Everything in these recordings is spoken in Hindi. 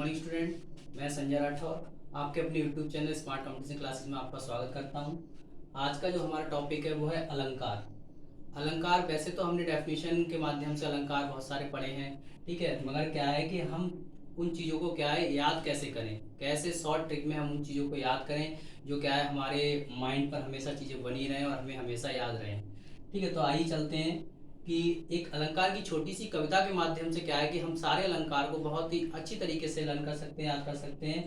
Morning student. मैं संजय राठौर आपके अपने YouTube channel smart competition classes में आपका स्वागत करता हूं। आज का जो हमारा टॉपिक है वो है अलंकार। अलंकार वैसे तो हमने डेफिनेशन के माध्यम से अलंकार बहुत सारे पढ़े हैं, ठीक है, मगर क्या है कि हम उन चीज़ों को क्या है याद कैसे करें, कैसे शॉर्ट ट्रिक में हम उन चीज़ों को याद करें जो क्या है हमारे माइंड पर हमेशा चीज़ें बनी रहें और हमें हमेशा याद रहें। ठीक है, तो आइए चलते हैं कि एक अलंकार की छोटी सी कविता के माध्यम से क्या है कि हम सारे अलंकार को बहुत ही अच्छी तरीके से लर्न कर सकते हैं, याद कर सकते हैं,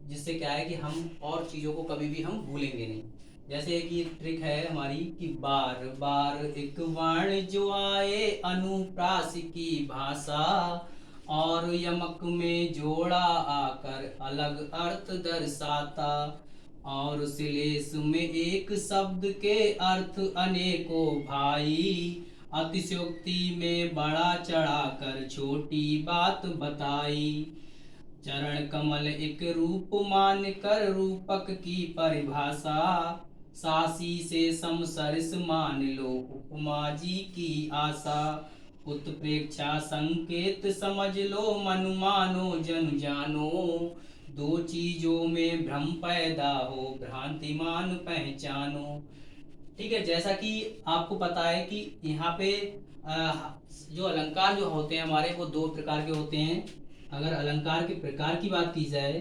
जिससे क्या है कि हम और चीज़ों को कभी भी हम भूलेंगे नहीं। जैसे एक ये ट्रिक है हमारी कि बार बार एक वर्ण जो आए अनुप्रास की भाषा और यमक में जोड़ा आकर अलग अर्थ दर्शाता और श्लेष में एक शब्द के अर्थ अनेकों भाई अतिशयोक्ति में बड़ा चढ़ाकर छोटी बात बताई चरण कमल एक रूप मान कर रूपक की परिभाषा सासी से समसरिस मान लो उपमा जी की आशा उत्प्रेक्षा संकेत समझ लो मन मानो जन जानो दो चीजों में भ्रम पैदा हो भ्रांतिमान पहचानो। ठीक है, जैसा कि आपको पता है कि यहाँ पे जो अलंकार जो होते हैं हमारे वो दो प्रकार के होते हैं। अगर अलंकार के प्रकार की बात की जाए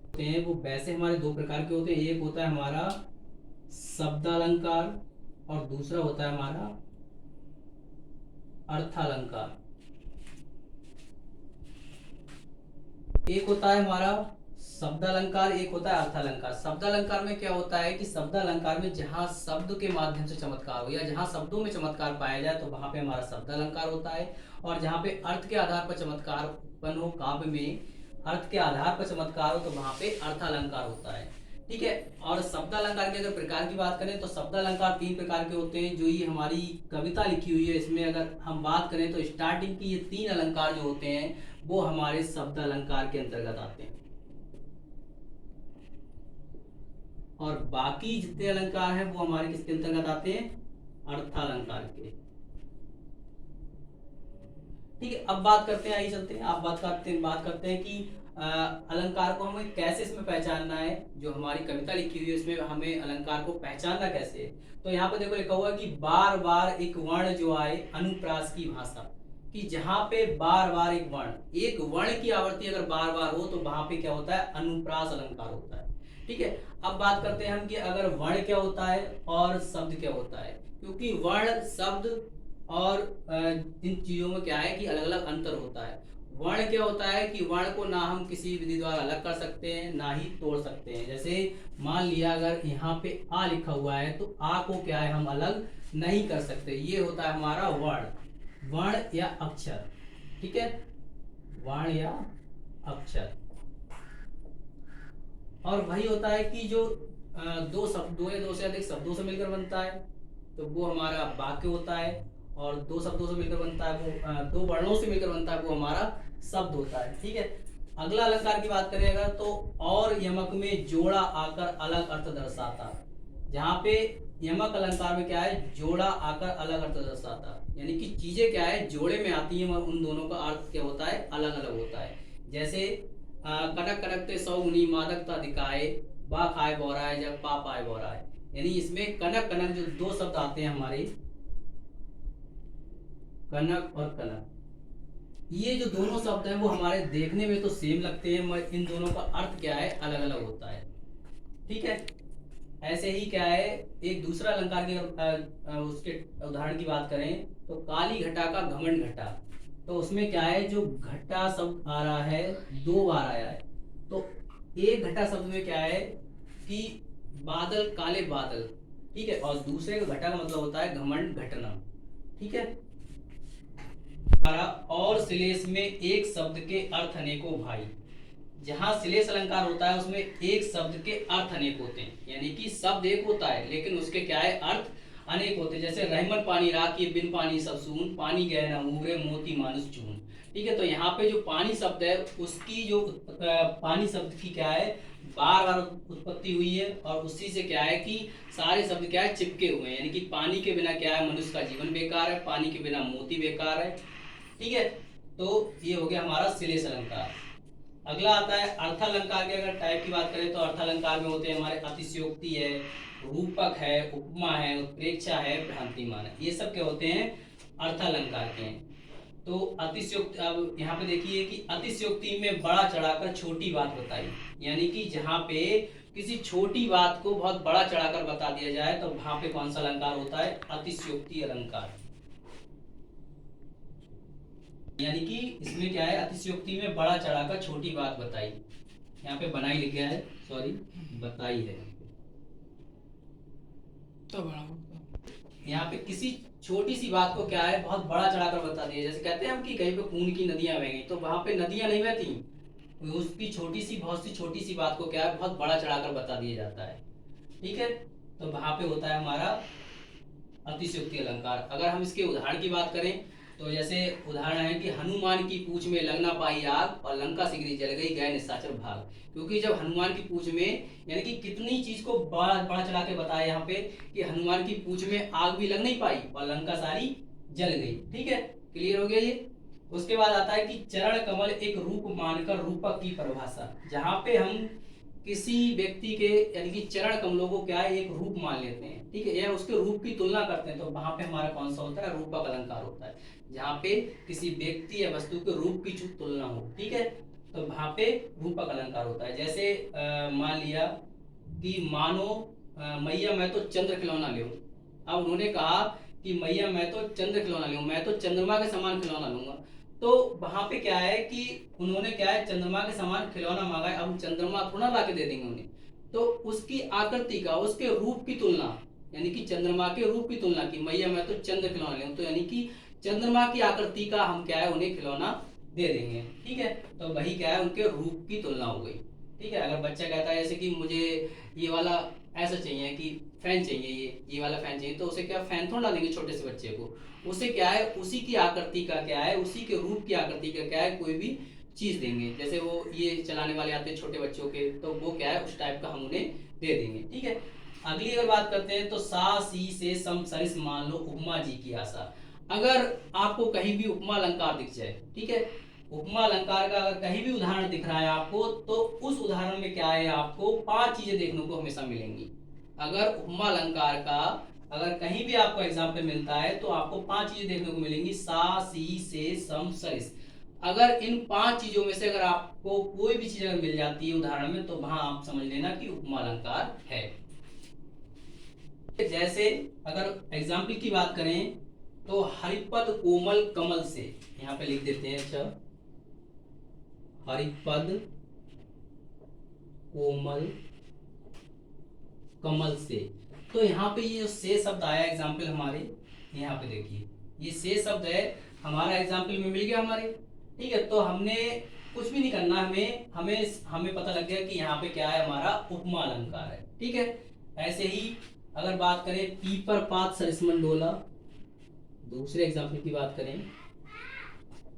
होते हैं वो वैसे हमारे दो प्रकार के होते हैं। एक होता है हमारा शब्द अलंकार और दूसरा होता है हमारा अर्थालंकार। एक होता है हमारा शब्द अलंकार, एक होता है अर्थालंकार। शब्द अलंकार में क्या होता है कि शब्द अलंकार में जहां शब्द के माध्यम से चमत्कार हो या जहां शब्दों में चमत्कार पाया जाए तो वहां पे हमारा शब्द अलंकार होता है, और जहां पे अर्थ के आधार पर चमत्कार उत्पन्न हो, काव्य में अर्थ के आधार पर चमत्कार हो तो वहां पे अर्थालंकार होता है। ठीक है, और शब्द अलंकार के अगर प्रकार की बात करें तो शब्द अलंकार तीन प्रकार के होते हैं। जो ये हमारी कविता लिखी हुई है इसमें अगर हम बात करें तो स्टार्टिंग की ये तीन अलंकार जो होते हैं वो हमारे शब्द अलंकार के अंतर्गत आते हैं, और बाकी जितने अलंकार हैं वो हमारे किसके अंतर्गत आते हैं, अर्थालंकार के। ठीक है, अब बात करते हैं, आइए चलते हैं, आप बात करते हैं कि अलंकार को हमें कैसे इसमें पहचानना है। जो हमारी कविता लिखी हुई है इसमें हमें अलंकार को पहचानना कैसे है। तो यहाँ पे देखो लिखा हुआ है कि बार बार एक वर्ण जो आए अनुप्रास की भाषा, कि जहां पे बार बार एक वर्ण की आवृत्ति अगर बार बार हो तो वहां पे क्या होता है, अनुप्रास अलंकार होता है। ठीक है, अब बात करते हैं हम कि अगर वर्ण क्या होता है और शब्द क्या होता है, क्योंकि वर्ण शब्द और इन चीजों में क्या है कि अलग अलग अंतर होता है। वर्ण क्या होता है कि वर्ण को ना हम किसी विधि द्वारा अलग कर सकते हैं ना ही तोड़ सकते हैं। जैसे मान लिया अगर यहाँ पे आ लिखा हुआ है तो आ को क्या है हम अलग नहीं कर सकते, ये होता है हमारा वर्ण या अक्षर। ठीक है, वर्ण या अक्षर। और वही होता है कि जो दो या दो से अधिक शब्दों से मिलकर बनता है तो वो हमारा वाक्य होता है, और दो शब्दों से मिलकर बनता है वो दो वर्णों से मिलकर बनता है वो हमारा शब्द होता है। ठीक है, अगला अलंकार की बात करें अगर तो और यमक में जोड़ा आकर अलग अर्थ दर्शाता। जहाँ पे यमक अलंकार में क्या है, जोड़ा आकर अलग अर्थ दर्शाता, यानी कि चीजें क्या है जोड़े में आती हैं और उन दोनों का अर्थ क्या होता है, अलग अलग होता है। जैसे कनक कनकते सौ मुनि मादकता दिखाए बा खाए बोराए जब पा पाए बोराए, यानी इसमें कनक कनक जो दो शब्द आते हैं हमारे, कनक और कनक, ये जो दोनों शब्द हैं वो हमारे देखने में तो सेम लगते हैं मगर इन दोनों का अर्थ क्या है, अलग अलग होता है। ठीक है, ऐसे ही क्या है एक दूसरा अलंकार के उसके उदाहरण की बात करें तो काली घटा का घमंड घटा, तो उसमें क्या है जो घटा शब्द आ रहा है दो बार आया है। तो एक घटा शब्द में क्या है कि बादल, काले बादल। ठीक है, और दूसरे का घटा का मतलब होता है घमंड, घटना। ठीक है, और श्लेष में एक शब्द के अर्थ अनेकों भाई। जहां श्लेष अलंकार होता है उसमें एक शब्द के अर्थ अनेक होते हैं, यानी कि शब्द एक होता है लेकिन उसके क्या है अर्थ अनेक होते हैं। जैसे रहमन पानी राखी बिन पानी सब सून पानी गए ना उबरे मोती मानुष चून। ठीक है, तो यहाँ पे जो पानी शब्द है उसकी जो पानी शब्द की क्या है बार बार उत्पत्ति हुई है, और उसी से क्या है कि सारे शब्द क्या है चिपके हुए हैं, यानी कि पानी के बिना क्या है मनुष्य का जीवन बेकार है, पानी के बिना मोती बेकार है। ठीक है, तो ये हो गया हमारा श्लेष अलंकार। अगला आता है अर्थालंकार के। अगर टाइप की बात करें तो अर्थालंकार में होते हैं हमारे अतिशयोक्ति है, रूपक है, उपमा है, उत्प्रेक्षा है, भ्रांतिमान है। ये सब क्या होते हैं? अर्थालंकार के हैं। तो अतिशयोक्ति, अब यहाँ पे देखिए कि अतिशयोक्ति में बड़ा चढ़ाकर छोटी बात बताई, यानी कि जहाँ पे किसी छोटी बात को बहुत बड़ा चढ़ाकर बता दिया जाए तो वहां पे कौन सा अलंकार होता है? अतिशयोक्ति अलंकार। यानी कि इसमें क्या है? अतिशयोक्ति में बड़ा चढ़ाकर छोटी बात बताई। यहाँ पे बनाई लिख गया है, सॉरी बताई है। तो यहाँ पे किसी छोटी सी बात को क्या है? बहुत बड़ा चढ़ाकर बता दिया। जैसे कहते हैं हम कि कहीं पे खून की नदियां बह गई, तो वहां पे नदियां नहीं बहती, उसकी छोटी सी, बहुत सी छोटी सी बात को क्या है? बहुत बड़ा चढ़ाकर बता दिया जाता है। ठीक है, तो वहां पे होता है हमारा अतिशयोक्ति अलंकार। अगर हम इसके उदाहरण की बात करें तो जैसे उदाहरण है कि हनुमान की पूंछ में लग ना पाई आग और लंका सिगरी जल गई, गए निशाचर भाग। क्योंकि जब हनुमान की पूंछ में, यानी कि कितनी चीज को बड़ा बड़ा चढ़ा के बताया यहाँ पे कि हनुमान की पूंछ में आग भी लग नहीं पाई और लंका सारी जल गई। ठीक है, क्लियर हो गया ये। उसके बाद आता है कि चरण कमल एक रूप मानकर रूपक की परिभाषा। जहाँ पे हम किसी व्यक्ति के यानी कि चरण कमलों को क्या है? एक रूप मान लेते हैं। ठीक है, या उसके रूप की तुलना करते हैं, तो वहां पे हमारा कौन सा होता है? रूपक अलंकार होता है। जहाँ पे किसी व्यक्ति या वस्तु के रूप की तुलना हो, ठीक है, तो वहां पे रूपक अलंकार होता है। जैसे मान लिया कि मानो मैया मैं तो चंद्र खिलौना ले। अब उन्होंने कहा कि मैया मैं तो चंद्र खिलौना ले, मैं तो चंद्रमा के समान खिलौना लूंगा। तो वहां पे क्या है कि उन्होंने क्या है? चंद्रमा के समान खिलौना मांगा है। अब चंद्रमा थोड़ा ला के दे देंगे उन्हें, तो उसकी आकृति का, उसके रूप की तुलना, यानी कि चंद्रमा के रूप की तुलना की, मैया मैं तो चंद्र खिलौना ले, तो यानी कि चंद्रमा की आकृति का हम क्या है? उन्हें खिलौना दे देंगे। ठीक है, तो वही क्या है? उनके रूप की तुलना हो गई। ठीक है, अगर बच्चा कहता है जैसे कि मुझे ये वाला ऐसा चाहिए कि फैन चाहिए, ये वाला फैन चाहिए, तो उसे क्या फैन थोड़ा देंगे छोटे से बच्चे को? उसे क्या है? उसी की आकृति का क्या है? उसी के रूप की आकृति का क्या है? कोई भी चीज देंगे। जैसे वो ये चलाने वाले आते हैं छोटे बच्चों के, तो वो क्या है? उस टाइप का हम उन्हें दे देंगे। ठीक है, अगली अगर बात करते हैं तो सा सी से सम सरिस मान लो उपमा जी की आशा। अगर आपको कहीं भी उपमा अलंकार दिख जाए, ठीक है, उपमा अलंकार का अगर कहीं भी उदाहरण दिख रहा है आपको, तो उस उदाहरण में क्या है? आपको 5 चीजें देखने को हमेशा मिलेंगी। अगर उपमा अलंकार का अगर कहीं भी आपको एग्जाम्पल मिलता है तो आपको 5 चीजें देखने को मिलेंगी, सा सी से सम सरिस। अगर इन 5 चीजों में से अगर आपको कोई भी चीज अगर मिल जाती है उदाहरण में, तो वहां आप समझ लेना कि उपमा अलंकार है। जैसे अगर एग्जाम्पल की बात करें तो हरिपद कोमल कमल से, यहाँ पे लिख देते हैं। अच्छा, हरिपद कोमल कमल से, तो यहाँ पे ये जो से शब्द आया एग्जाम्पल हमारे, यहाँ पे देखिए ये से शब्द है हमारा एग्जाम्पल में मिल गया हमारे। ठीक है, तो हमने कुछ भी नहीं करना, हमें पता लग गया कि यहाँ पे क्या है? हमारा उपमा अलंकार है। ठीक है, ऐसे ही अगर बात करें पीपर पात सरिसमन डोला, दूसरे एग्जाम्पल की बात करें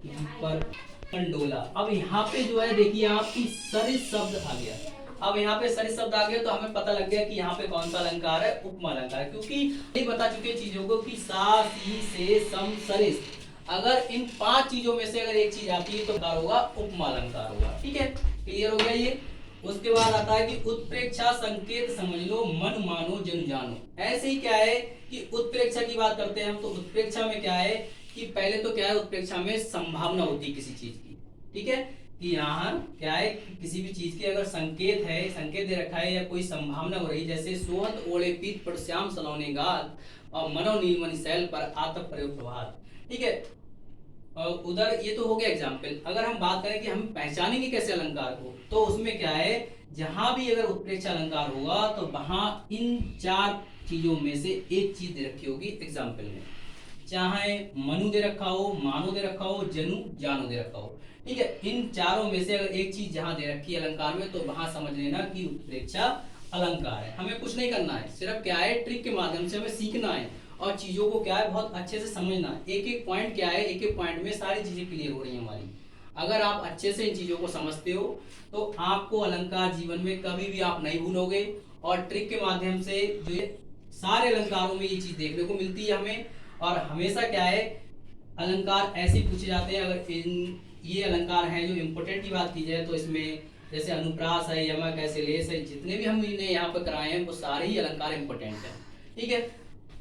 पीपर डोला। अब यहाँ पे जो है देखिए आपकी सरिस शब्द आ गया। अब यहाँ पे सरिस शब्द आ गया तो हमें पता लग गया कि यहाँ पे कौन सा अलंकार है? उपमा अलंकार, क्योंकि ये बता चुके चीजों को कि सा सी से सम सरिस। अगर इन 5 चीजों में से अगर एक चीज आती है तो क्या होगा? उपमा अलंकार होगा। ठीक है, क्लियर हो गया ये। उसके बाद आता है कि उत्प्रेक्षा संकेत समझ लो मन मानो जन जानो। ऐसे ही क्या है कि उत्प्रेक्षा की बात करते हैं हम, तो उत्प्रेक्षा में क्या है कि पहले तो क्या है? उत्प्रेक्षा में संभावना होती है किसी चीज की। ठीक है, कि यहाँ क्या है कि किसी भी चीज के अगर संकेत है, संकेत दे रखा है या कोई संभावना हो रही है, जैसे सोहत ओढ़े पीत पर श्याम सलोने गाल और मनो नीलमणि शैल पर आतप प्रयोग प्रभात। ठीक है, उधर ये तो हो गया एग्जाम्पल। अगर हम बात करें कि हम पहचानेंगे कैसे अलंकार को, तो उसमें क्या है? जहां भी अगर उत्प्रेक्षा अलंकार होगा तो वहां इन 4 चीजों में से एक चीज दे रखी होगी एग्जाम्पल में, चाहे मनु दे रखा हो, मानो दे रखा हो, जनु जानो दे रखा हो। ठीक है, इन चारों में से अगर एक चीज जहां दे रखी है अलंकार में, तो वहां समझ लेना कि उत्प्रेक्षा अलंकार है। हमें कुछ नहीं करना है, सिर्फ क्या है? ट्रिक के माध्यम से हमें सीखना है और चीजों को क्या है? बहुत अच्छे से समझना है। एक एक पॉइंट क्या है? एक एक पॉइंट में सारी चीजें क्लियर हो रही है हमारी। अगर आप अच्छे से इन चीजों को समझते हो तो आपको अलंकार जीवन में कभी भी आप नहीं भूलोगे। और ट्रिक के माध्यम से जो सारे अलंकारों में ये चीज देखने को मिलती है हमें। और हमेशा क्या है अलंकार ऐसे ही पूछे जाते हैं। अगर ये अलंकार हैं जो इम्पोर्टेंट की बात की जाए तो इसमें जैसे अनुप्रास है, यमक है, श्लेष है, जितने भी हमने यहाँ पर कराए हैं वो सारे ही अलंकार इम्पोर्टेंट हैं। ठीक है,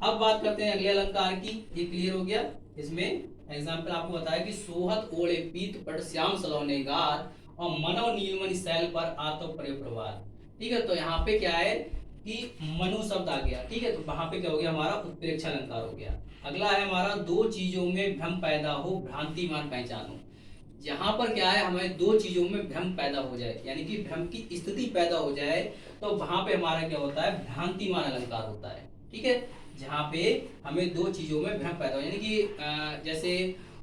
अब बात करते हैं अगले अलंकार की। ये क्लियर हो गया। इसमें एग्जाम्पल आपको बताया कि सोहत ओढ़े पीत पट श्याम सलोने गार और मनो नीलमणि शैल पर आतो परे प्रवार। ठीक है, तो यहाँ पे क्या है कि मनु शब्द आ गया। ठीक है, तो वहां पे क्या हो गया हमारा उत्प्रेक्षा अलंकार हो गया। अगला है हमारा दो चीजों में भ्रम पैदा हो भ्रांति मान पहचानो। जहां पर क्या है हमें दो चीजों में भ्रम पैदा हो जाए यानी कि भ्रम की स्थिति पैदा हो जाए तो वहां पे हमारा क्या होता है भ्रांतिमान अलंकार होता है। ठीक है, जहां पे हमें दो चीजों में भ्रम पैदा हो यानी कि जैसे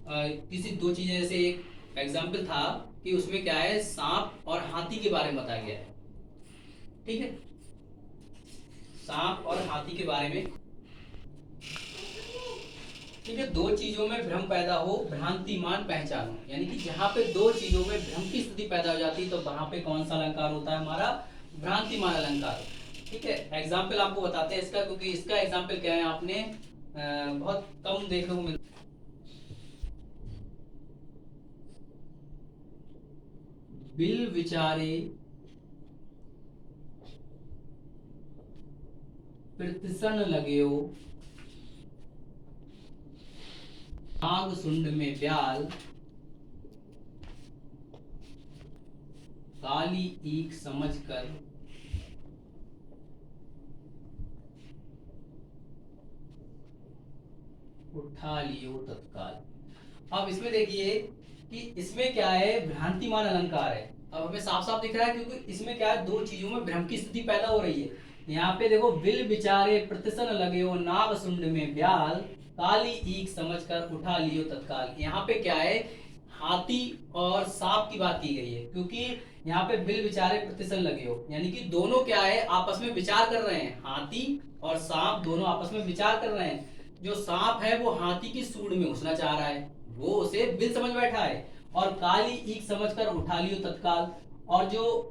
किसी दो चीजें, जैसे एक एग्जाम्पल था कि उसमें क्या है सांप और हाथी के बारे में बताया गया है। ठीक है, सांप और हाथी के बारे में। ठीक है, दो चीजों में भ्रम पैदा हो भ्रांतिमान पहचानो यानी कि जहां पे दो चीजों में भ्रम की स्थिति पैदा हो जाती है तो वहां पे कौन सा अलंकार होता है हमारा भ्रांतिमान अलंकार। ठीक है, एग्जाम्पल आपको बताते हैं इसका, क्योंकि इसका एग्जाम्पल क्या है आपने बहुत कम देखने को मिलता। बिल विचारे प्रतिसन लगे नाग सुंड में ब्याल काली ईख समझकर उठा लियो तत्काल। अब इसमें देखिए कि इसमें क्या है भ्रांतिमान अलंकार है। अब हमें साफ साफ दिख रहा है क्योंकि इसमें क्या है दो चीजों में भ्रम की स्थिति पैदा हो रही है। यहाँ पे देखो बिल बिचारे प्रतिसन लगे हो नाग सुंड में ब्याल काली ईख समझकर उठा लियो तत्काल। यहाँ पे क्या है हाथी और सांप की बात की गई है क्योंकि यहाँ पे बिल बिचारे प्रतिसन लगे हो यानी कि दोनों क्या है आपस में विचार कर रहे हैं। हाथी और सांप दोनों आपस में विचार कर रहे हैं। जो सांप है वो हाथी की सूंड में घुसना चाह रहा है, वो उसे बिल समझ बैठा है, और काली ईख समझकर उठा लियो तत्काल। और जो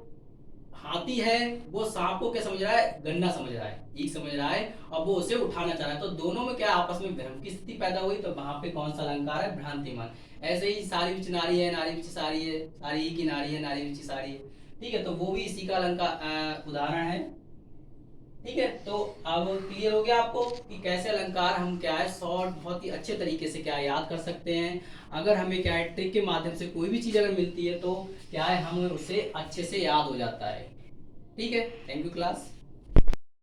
हाथी है वो सांप को क्या समझ रहा है गन्ना समझ रहा है, ईख समझ रहा है, और वो उसे उठाना चाह रहा है। तो दोनों में क्या आपस में भ्रम की स्थिति पैदा हुई तो वहां पे कौन सा अलंकार है भ्रांतिमान। ऐसे ही सारी बिच नारी है नारी बिच सारी है, सारी की नारी है नारी बिच सारी है। ठीक है, तो वो भी इसी का अलंकार उदाहरण है। ठीक है, तो अब क्लियर हो गया आपको कि कैसे अलंकार हम क्या है शॉर्ट बहुत ही अच्छे तरीके से क्या याद कर सकते हैं। अगर हमें क्या है ट्रिक के माध्यम से कोई भी चीज अगर मिलती है तो क्या है हमें उसे अच्छे से याद हो जाता है। ठीक है, थैंक यू क्लास।